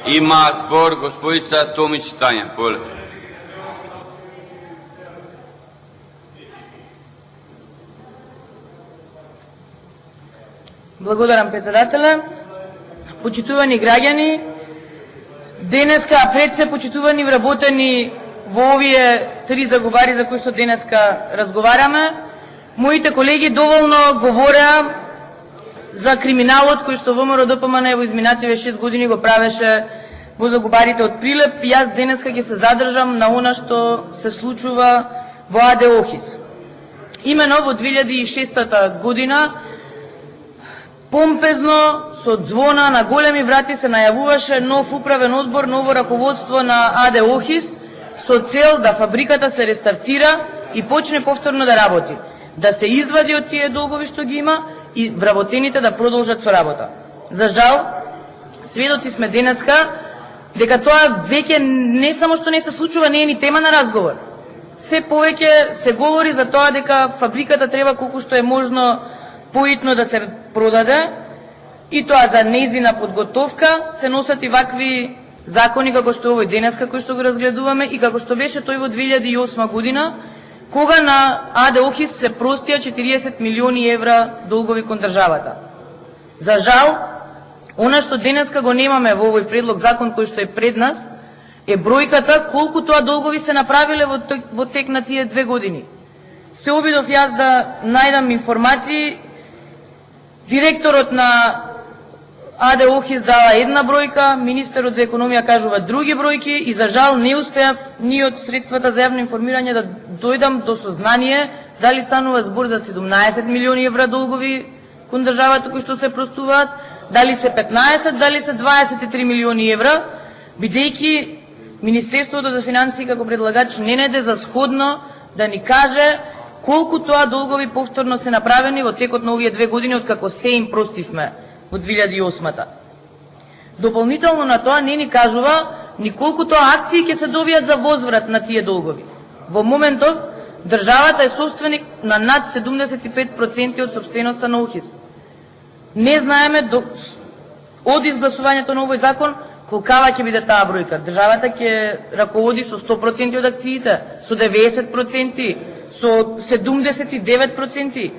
Има збор господица Томич Тања. Поле. Благодарам, председателе. Почитувани граѓани, денеска, пред се почитувани вработени во овие три заговари за кои што денеска разговараме, моите колеги доволно говореа за криминалот кој што ВМРО-ДПМН во изминативе 6 години го правеше во заговарите од Прилеп, и јас денеска ќе се задржам на она што се случува во АД Охис. Имено во 2006 година помпезно, со звона на големи врати се најавуваше нов управен одбор, ново раководство на АД Охис со цел да фабриката се рестартира и почне повторно да работи, да се извади од тие долгови што ги има и вработените да продолжат со работа. За жал, сведоци сме денеска дека тоа веќе не само што не се случува, не е ни тема на разговор. Се повеќе се говори за тоа дека фабриката треба колку што е можно поитно да се продаде, и тоа за нејзина подготовка се носат и вакви закони како што овој денеска кој што го разгледуваме и како што беше тој во 2008 година, кога на АД Охис се простија 40 милиони евра долгови кон државата. За жал, она што денеска го немаме во овој предлог закон кој што е пред нас, е бројката колку тоа долгови се направиле во тек на тие 2 години. Се обидов јас да најдам информации. Директорот на АД Охис дава една бројка, министерот за економија кажува други бројки, и за жал не успеав ни од средствата за јавно информирање да дојдам до сознание дали станува збор за 17 милиони евра долгови кон државата кои што се простуваат, дали се 15, дали се 23 милиони евра, бидејќи Министерството за финансии како предлагач не најде за сходно да ни каже колку тоа долгови повторно се направени во текот на овие 2 години откако се им простивме во 2008-та. Дополнително на тоа не ни кажува ни колку тоа акции ќе се добијат за возврат на тие долгови. Во моментов државата е собственик на над 75% од сопственоста на Охис. Не знаеме од изгласувањето на овој закон колкава ќе биде таа бројка. Државата ќе раководи со 100% од акциите, со 90%, со 79%.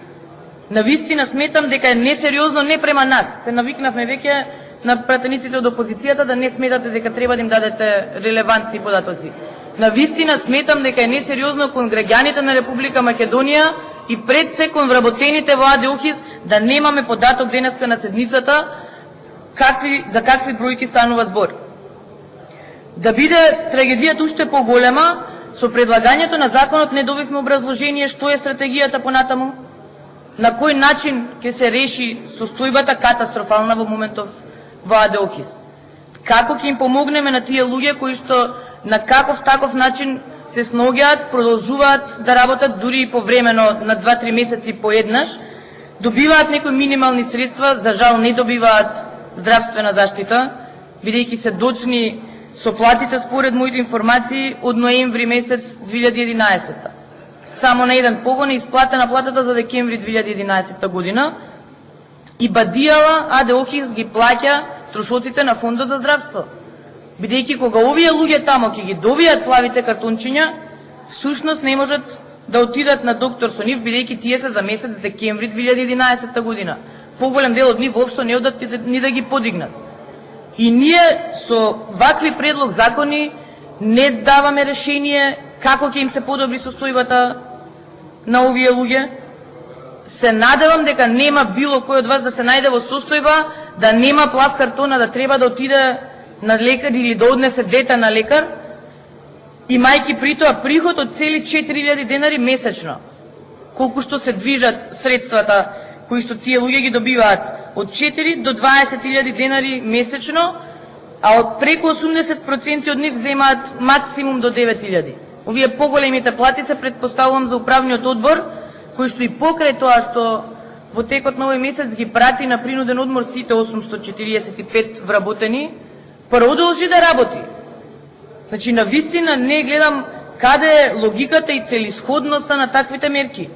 Навистина сметам дека е несериозно не према нас. Се навикнавме веќе на пратениците од опозицијата да не сметате дека треба да им дадете релевантни податоци. Навистина сметам дека е несериозно кон граѓаните на Република Македонија и пред се кон вработените во АД Охис да немаме податок денеска на седницата за какви бројки станува збор. Да биде трагедијата уште поголема, со предлагањето на законот не добивме образложение што е стратегијата понатаму, на кој начин ќе се реши состојбата катастрофална во моментов во АД Охис. Како ќе им помогнеме на тие луѓе кои што на каков таков начин се сноѓаат, продолжуваат да работат дури и повремено на 2-3 месеци поеднаш, добиваат некои минимални средства, за жал не добиваат здравствена заштита, бидејќи се доцни со платите според моите информации од ноември месец 2011. Само на еден погон е исплатена платата за декември 2011 година и бадијала АД Охис ги плаќа трошоците на фондот за здравство. Бидејќи кога овие луѓе тамо ќе ги добијат плавите картончиња, всушност не можат да отидат на доктор со нив, бидејќи тие се за месец декември 2011 година. Поголем дел од нив воопшто не одат ни да ги подигнат. И ние со вакви предлог закони не даваме решение како ќе им се подобри состојбата на овие луѓе. Се надевам дека нема било кој од вас да се најде во состојба да нема плав картона, да треба да отиде на лекар или да однесе дете на лекар, имајќи при тоа приход од цели 4000 денари месечно. Колку што се движат средствата кои што тие луѓе ги добиваат од 4 до 20.000 денари месечно, а од преку 80% од нив земаат максимум до 9.000. Овие поголемите плати се предпоставувам за управниот одбор, кој што и покрај тоа што во текот на овој месец ги прати на принуден одмор сите 845 вработени, продолжи да работи. Значи, навистина не гледам каде е логиката и целисходноста на таквите мерки.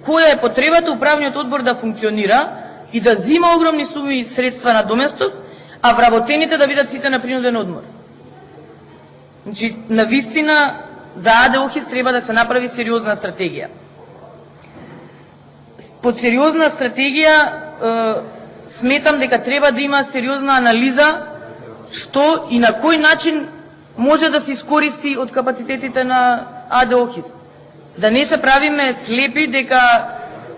Која е потребата управниот одбор да функционира и да зима огромни суми средства на доместок, а вработените да бидат сите на принуден одмор. Значи, навистина, за АД Охис треба да се направи сериозна стратегија. Под сериозна стратегија сметам дека треба да има сериозна анализа што и на кој начин може да се искористи од капацитетите на АД Охис. Да не се правиме слепи дека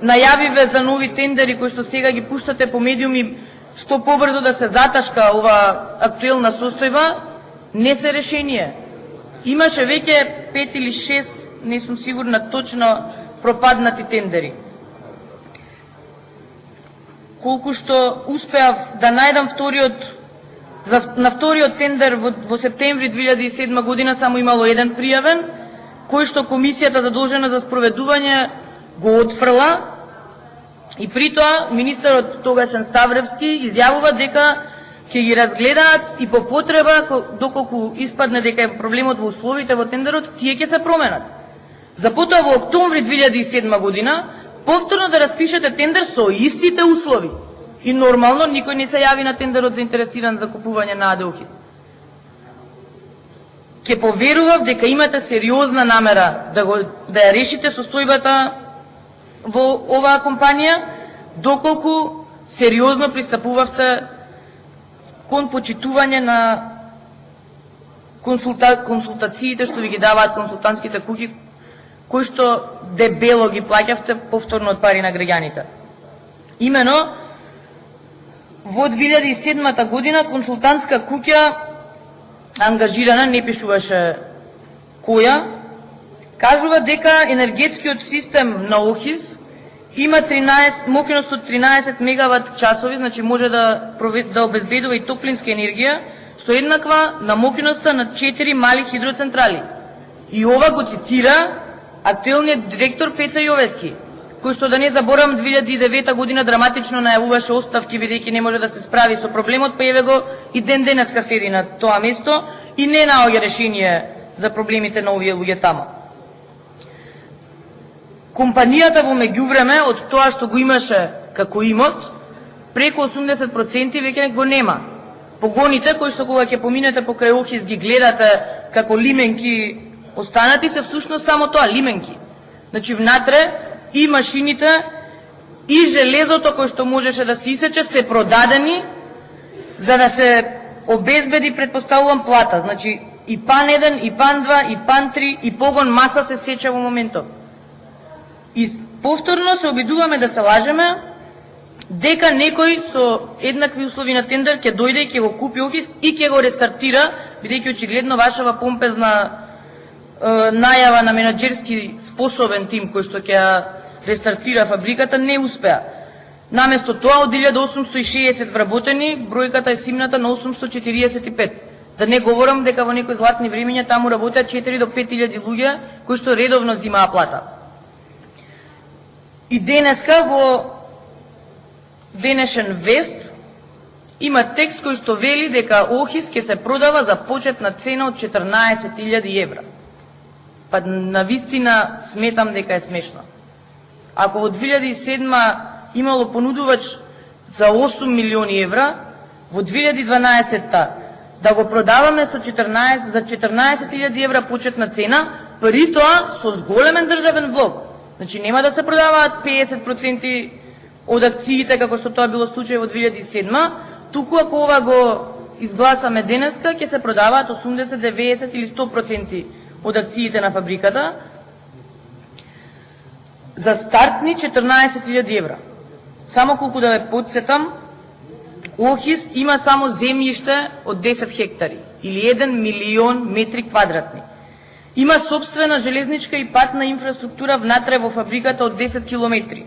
најавиве за нови тендери кои што сега ги пуштате по медиуми што побрзо да се заташка ова актуелна состојба, не се решение. Имаше веќе 5 или 6, не сум сигурна точно, пропаднати тендери. Колку што успеав да најдам на вториот тендер во септември 2007 година само имало еден пријавен, кој што комисијата задолжена за спроведување го отфрла, и при тоа министерот тогашен Ставревски изјавува дека ќе ги разгледаат и по потреба, доколку испадне дека е проблемот во условите во тендерот, тие ќе се променат. За потоа во октомври 2007 година повторно да распишете тендер со истите услови. И нормално никој не се јави на тендерот заинтересиран за купување на АД Охис. Ке поверував дека имате сериозна намера да ја решите состојбата во оваа компанија, доколку сериозно пристапувавте кон почитување на консултациите што ви ги даваат консултантските куќи, кои што дебело ги плаќавте повторно од пари на граѓаните. Имено, во 2007 година консултантска куќа ангажирана, не пишуваше која, кажува дека енергетскиот систем на Охис има мокреност од 13 мегават часови, значи може да обезбедува и топлинска енергија, што е еднаква на мокреноста на 4 мали хидроцентрали. И ова го цитира актуелниот директор Пеца Јовески, кој што, да не заборам, 2009 година драматично најавуваше оставки бидејќи не може да се справи со проблемот, па еве го и ден денеска седи на тоа место и не наоѓа решение за проблемите на овие луѓе таму. Компанијата во меѓувреме од тоа што го имаше како имот, преку 80% веќе го нема. Погоните кои што кога ќе поминете покрај Охис ги гледате како лименки останати, се всушност само тоа, лименки. Значи внатре и машините и железото кој што можеше да се исече се продадени за да се обезбеди, предпоставувам, плата. Значи и пан 1, и пан 2, и пан 3, и погон маса се сече во моментов. И повторно се обидуваме да се лажеме дека некој со еднакви услови на тендер ќе дојде и ќе го купи Охис и ќе го рестартира, бидејќи очигледно вашава помпезна најава на менаџерски способен тим кој што ќе рестартира фабриката не успеа. Наместо тоа, од 1860 вработени, бројката е симната на 845. Да не говорам дека во некои златни времења таму работеат 4 до 5000 луѓе кои што редовно зимаа плата. И денеска во денешен вест има текст кој што вели дека Охис ќе се продава за почетна цена од 14.000 евра. Па навистина сметам дека е смешно. Ако во 2007 имало понудувач за 8 милиони евра, во 2012 да го продаваме за 14.000 евра почетна цена, при тоа со зголемен државен влог. Значи нема да се продаваат 50% од акциите како што тоа било случај во 2007, туку ако ова го изгласаме денеска, ќе се продаваат 80, 90 или 100% од акциите на фабриката за стартни 14.000 евра. Само колку да ве подсетам, Охис има само земјиште од 10 хектари или 1 милион метри квадратни. Има собствена железничка и патна инфраструктура внатре во фабриката од 10 километри.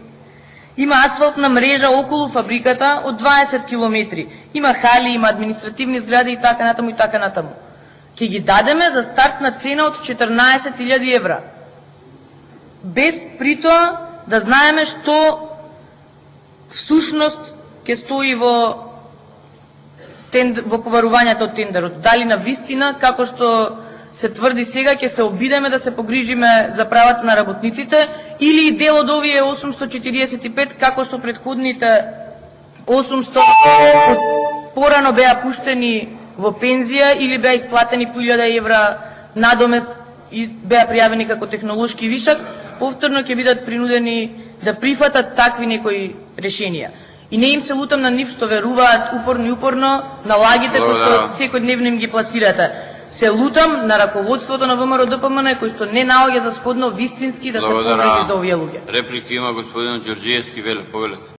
Има асфалтна мрежа околу фабриката од 20 километри. Има хали, има административни згради и така натаму и така натаму. Ке ги дадеме за стартна цена од 14.000 евра. Без при тоа да знаеме што всушност ќе стои во поварувањето од тендерот. Дали на вистина, како што се тврди сега, ќе се обидеме да се погрижиме за правата на работниците, или и дел од овие 845, како што предходните 800 порано беа пуштени во пензија или беа исплатени по 1000 евра надомест и беа пријавени како технолошки вишак, повторно ќе бидат принудени да прифатат такви некои решенија. И не им се лутам на нив што веруваат упорно на лагите кои што секојдневно им ги пласирате. Се лутам на раководството на ВМРО ДПМН кој што не наоѓа за сходно вистински да се погрижи за овие луѓе. Реплика има господин Ѓорѓиевски, повелете.